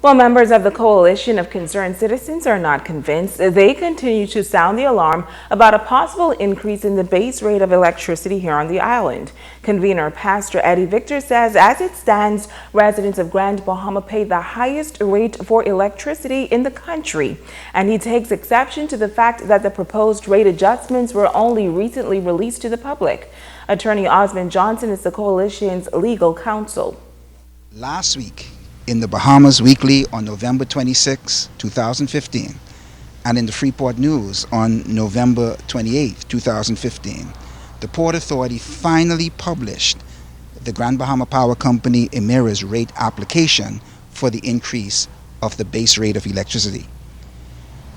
While members of the Coalition of Concerned Citizens are not convinced, they continue to sound the alarm about a possible increase in the base rate of electricity here on the island. Convener Pastor Eddie Victor says as it stands, residents of Grand Bahama pay the highest rate for electricity in the country, and he takes exception to the fact that the proposed rate adjustments were only recently released to the public. Attorney Osmond Johnson is the coalition's legal counsel. Last week, in the Bahamas Weekly on November 26, 2015, and in the Freeport News on November 28, 2015, the Port Authority finally published the Grand Bahama Power Company EMIRA's rate application for the increase of the base rate of electricity.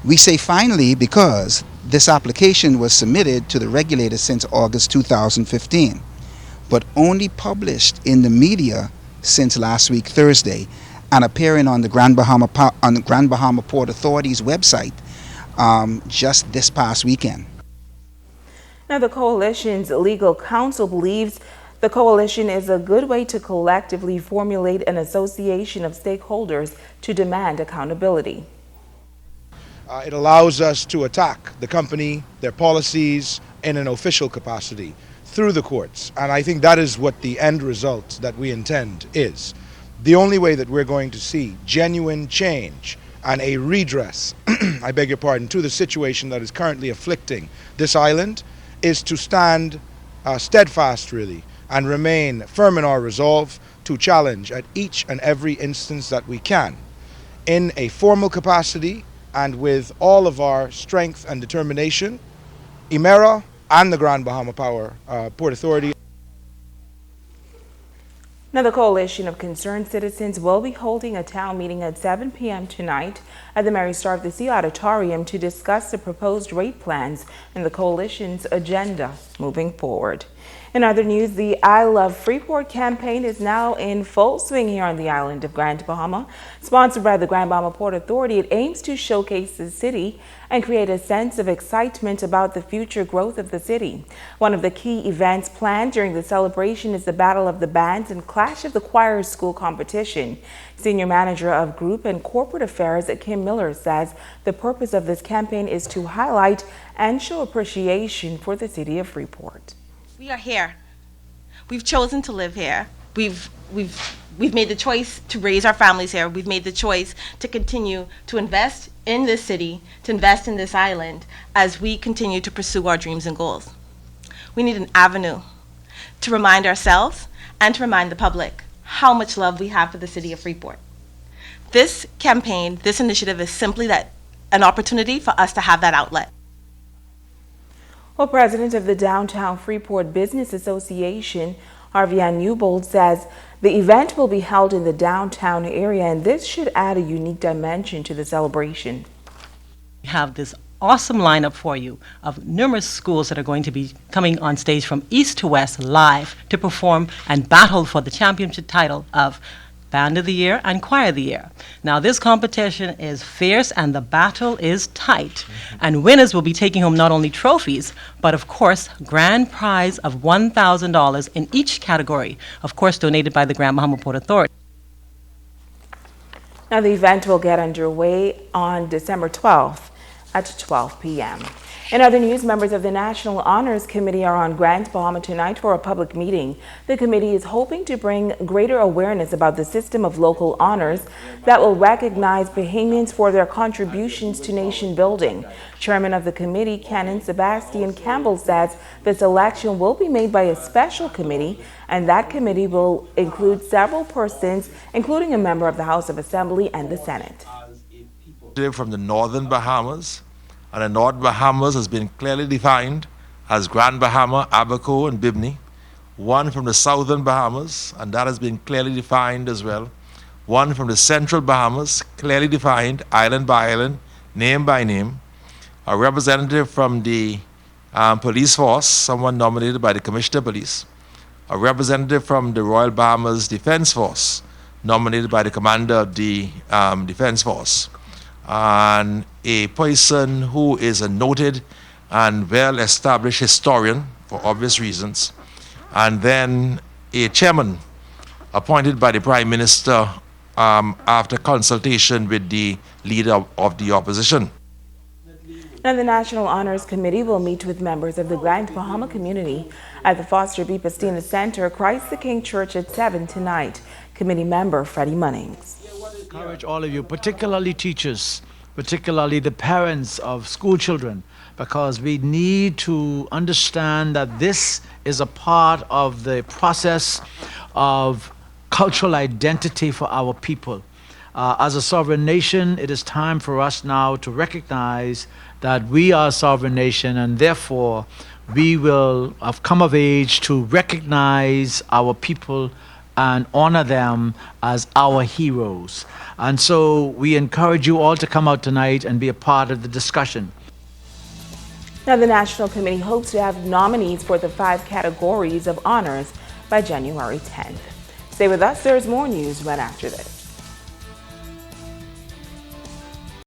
We say finally because this application was submitted to the regulator since August 2015, but only published in the media since last week Thursday, and appearing on the Grand Bahama Port Authority's website just this past weekend. Now, the coalition's legal counsel believes the coalition is a good way to collectively formulate an association of stakeholders to demand accountability. It allows us to attack the company, their policies, in an official capacity through the courts. And I think that is what the end result that we intend is. The only way that we're going to see genuine change and a redress, I beg your pardon, to the situation that is currently afflicting this island is to stand steadfast, really, and remain firm in our resolve to challenge at each and every instance that we can, in a formal capacity and with all of our strength and determination, EMIRA and the Grand Bahama Port Authority. Now, the Coalition of Concerned Citizens will be holding a town meeting at 7 p.m. tonight at the Mary Star of the Sea Auditorium to discuss the proposed rate plans and the coalition's agenda moving forward. In other news, the I Love Freeport campaign is now in full swing here on the island of Grand Bahama. Sponsored by the Grand Bahama Port Authority, it aims to showcase the city and create a sense of excitement about the future growth of the city. One of the key events planned during the celebration is the Battle of the Bands and Clash of the Choirs school competition. Senior Manager of Group and Corporate Affairs, Kim Miller, says the purpose of this campaign is to highlight and show appreciation for the city of Freeport. We are here. We've chosen to live here. We've made the choice to raise our families here. We've made the choice to continue to invest in this city, to invest in this island as we continue to pursue our dreams and goals. We need an avenue to remind ourselves and to remind the public how much love we have for the city of Freeport. This campaign, this initiative is simply an opportunity for us to have that outlet. Well, President of the Downtown Freeport Business Association, Arvian Newbold, says the event will be held in the downtown area, and this should add a unique dimension to the celebration. We have this awesome lineup for you of numerous schools that are going to be coming on stage from east to west live to perform and battle for the championship title of Band of the Year and Choir of the Year. Now, this competition is fierce and the battle is tight. And winners will be taking home not only trophies, but of course, grand prize of $1,000 in each category, of course, donated by the Grand Bahama Port Authority. Now, the event will get underway on December 12th at 12 p.m. In other news, members of the National Honors Committee are on Grand Bahama tonight for a public meeting. The committee is hoping to bring greater awareness about the system of local honors that will recognize Bahamians for their contributions to nation building. Chairman of the committee, Canon Sebastian Campbell, says the selection will be made by a special committee, and that committee will include several persons, including a member of the House of Assembly and the Senate. From the Northern Bahamas, and the North Bahamas has been clearly defined as Grand Bahama, Abaco, and Bimini. One from the Southern Bahamas, and that has been clearly defined as well. One from the Central Bahamas, clearly defined, island by island, name by name. A representative from the police force, someone nominated by the Commissioner of Police. A representative from the Royal Bahamas Defense Force, nominated by the Commander of the Defense Force. And a person who is a noted and well-established historian for obvious reasons, and then a chairman appointed by the Prime Minister after consultation with the leader of the opposition. Now, the National Honors Committee will meet with members of the Grand Bahama community at the Foster B. Pastina Center, Christ the King Church at 7 tonight. Committee member Freddie Munnings. I encourage all of you, particularly teachers, particularly the parents of school children, because we need to understand that this is a part of the process of cultural identity for our people. As a sovereign nation, it is time for us now to recognize that we are a sovereign nation, and therefore we will have come of age to recognize our people and honor them as our heroes. And so we encourage you all to come out tonight and be a part of the discussion. Now, the National Committee hopes to have nominees for the 5 categories of honors by January 10th. Stay with us, there's more news right after this.